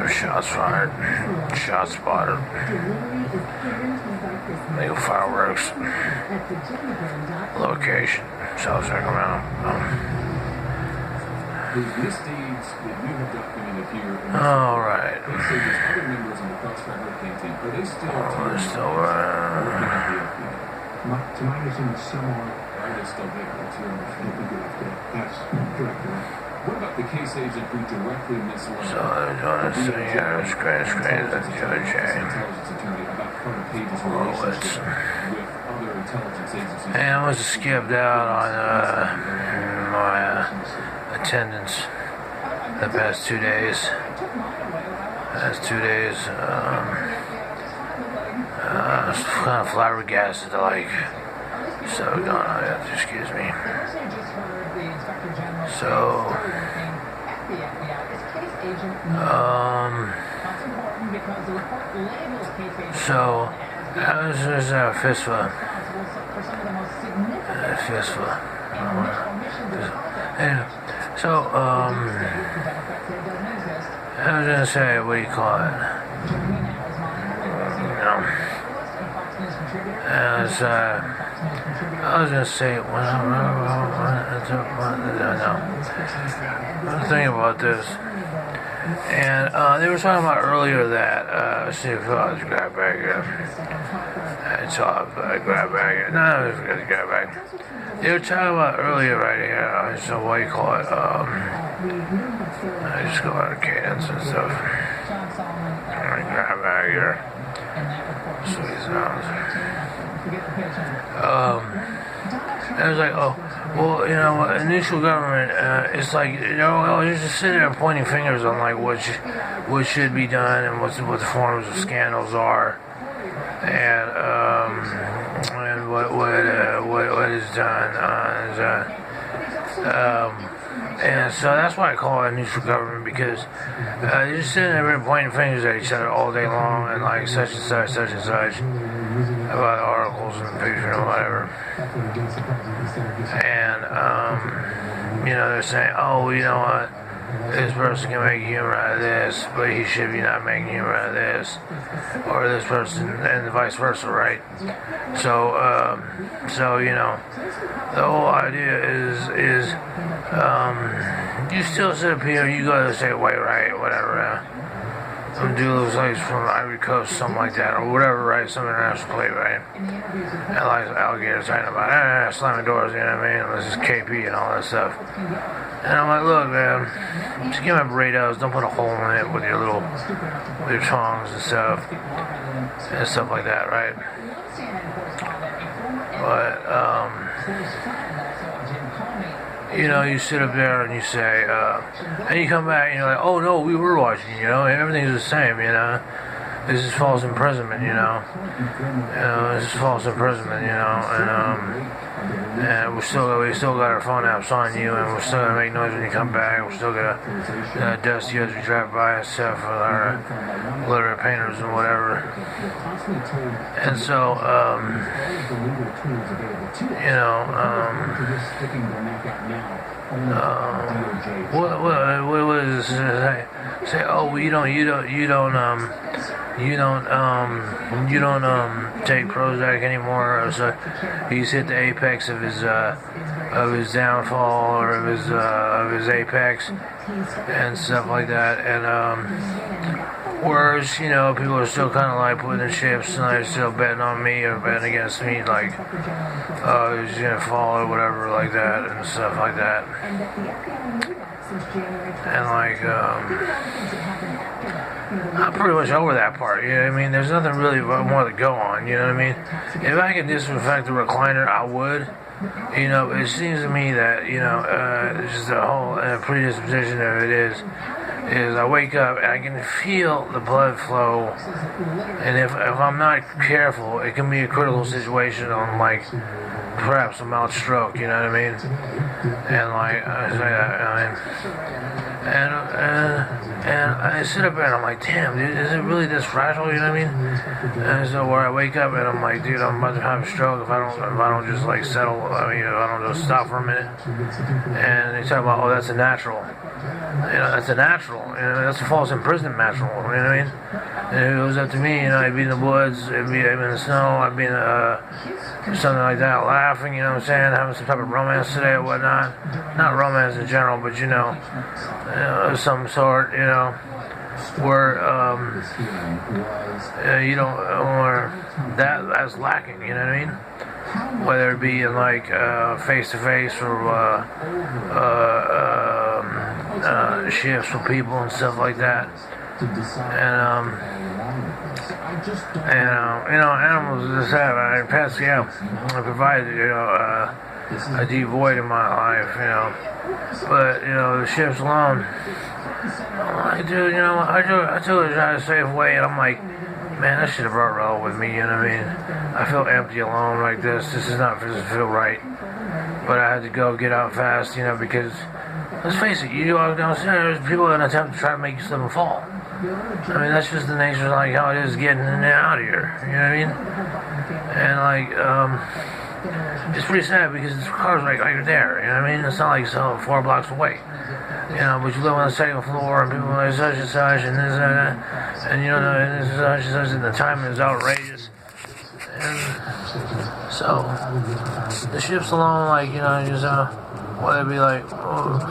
Shots fired. Shots spotted. Legal fireworks. Location. South Sacramento. Alright. We're still to my understanding, some are still there. That's correct. What about the case agent who directly misled? So they're doing this thing here. Screen. That's Judge And I must have skipped out on my attendance the past 2 days. I was kind of flabbergasted, like, so going on, excuse me. So, I was just fistful. So, I was gonna say, what do you call it? I was gonna say no. I was thinking about this, and they were talking about earlier that see if I was grab bag here. I saw a grab bag here. No, I forget the grab bag. They were talking about earlier right here. So what do you call it? I just go out of cadence and stuff. Grab bag here. Sweet sounds. I was like, oh, well, you know, initial government, it's like, you know, you're just sitting there pointing fingers on like what should be done and what the forms of scandals are, and what is done, and so that's why I call it neutral government, because you're just sitting there pointing fingers at each other all day long and like such and such about articles and pictures and whatever. And you know, they're saying, oh, you know what, this person can make humor out of this, but he should be not making humor out of this, or this person, and vice versa, right? So you know, the whole idea is you still sit up here, you go to say white right, whatever. Some dude looks like he's from Ivory Coast, something like that, or whatever, right? Some international play, right? And like alligators talking about, slamming doors, you know what I mean? This is KP and all that stuff. And I'm like, look, man, just give me burritos, don't put a hole in it with your tongs and stuff like that, right? But, you know, you sit up there and you say, and you come back and you're like, oh no, we were watching, you know, everything's the same, you know, this is false imprisonment, you know, this is false imprisonment, you know, and we still got our phone apps on you, and we're still gonna make noise when you come back, we're still gonna dust you as we drive by and stuff with our glitter painters and whatever, and so, you know, what does it say? Oh, well, you don't take Prozac anymore. So he's hit the apex of his downfall, or of his apex and stuff like that. And whereas, you know, people are still kind of like putting in chips and they're still betting on me or betting against me, like, oh, he's gonna fall or whatever, like that and stuff like that. And like, I'm pretty much over that part, you know what I mean? There's nothing really more to go on, you know what I mean? If I could disinfect the recliner, I would. You know, it seems to me that, you know, just the whole predisposition of it is I wake up and I can feel the blood flow, and if I'm not careful, it can be a critical situation on, like, perhaps a mild stroke, you know what I mean? And like, I say that, I mean, and I sit up there and I'm like, damn, dude, is it really this fragile, you know what I mean? And so where I wake up and I'm like, dude, I'm about to have a stroke if I don't just like settle, I mean, if I don't just stop for a minute. And they talk about, oh, that's a natural. You know, that's a natural. You know, that's a false imprisonment natural. You know what I mean? And if it was up to me, you know, I'd be in the woods, I'd be in the snow, I'd be in something like that, laughing, you know what I'm saying, having some type of romance today or whatnot. Not romance in general, but you know, some sort, you know, where you don't, or that's lacking. You know what I mean? Whether it be in like face to face or shifts with people and stuff like that. And you know, animals just have, I pass, yeah, I provide, you know, a deep void in my life, you know, but, you know, the shifts alone, I'm like, dude, you know, I took a drive a safe way, and I'm like, man, I should have brought Rel with me, you know what I mean? I feel empty alone like this doesn't feel right, but I had to go get out fast, you know, because, let's face it, you walk downstairs, people are going to attempt to try to make you slip and fall. I mean, that's just the nature of like how it is getting in and out of here. You know what I mean? And like, it's pretty sad because the car's like right there. You know what I mean? It's not like so 4 blocks away. You know, but you live on the second floor and people are like such and such and this and that, and you know, and this is such and such, and the timing is outrageous. And so the ships alone, like, you know, just whether it be like, oh,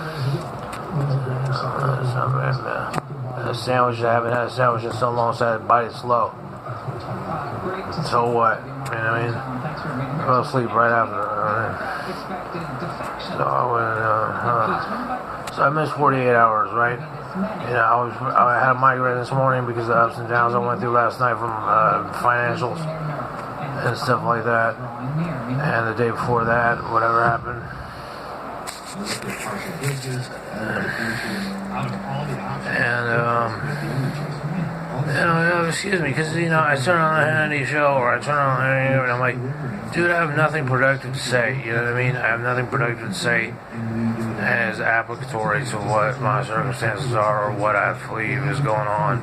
it's not bad, man. A sandwich, I haven't had a sandwich in so long, so I had to bite it slow. So what? You know what I mean? I fell asleep right after. So I missed 48 hours, right? You know, I had a migraine this morning because of the ups and downs I went through last night from financials and stuff like that. And the day before that, whatever happened. And you know, excuse me, because you know, I turn on the Hannity show or I turn on and I'm like, dude, I have nothing productive to say. You know what I mean? I have nothing productive to say as applicatory to what my circumstances are or what I believe is going on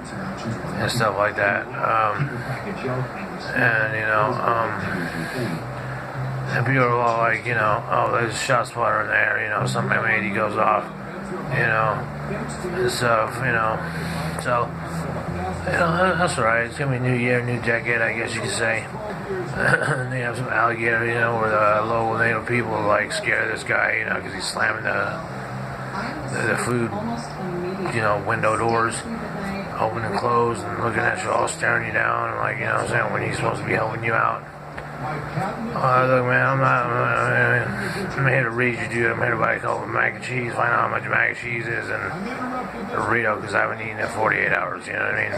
and stuff like that. And you know, and people are all like, you know, oh, there's a shot spotter in there, you know, something maybe goes off, you know, and stuff, you know. So, you know, that's right. It's gonna be a new year, new decade, I guess you could say. They have some alligator, you know, where the local native people like scare this guy, you know, because he's slamming the food, you know, window doors, open and close, and looking at you, all staring you down, and like, you know what I'm saying, when he's supposed to be helping you out. Look, man, I'm here to read you, dude. I'm here to buy a couple of mac and cheese, find out how much mac and cheese is, and a burrito, because I haven't eaten in 48 hours, you know what I mean?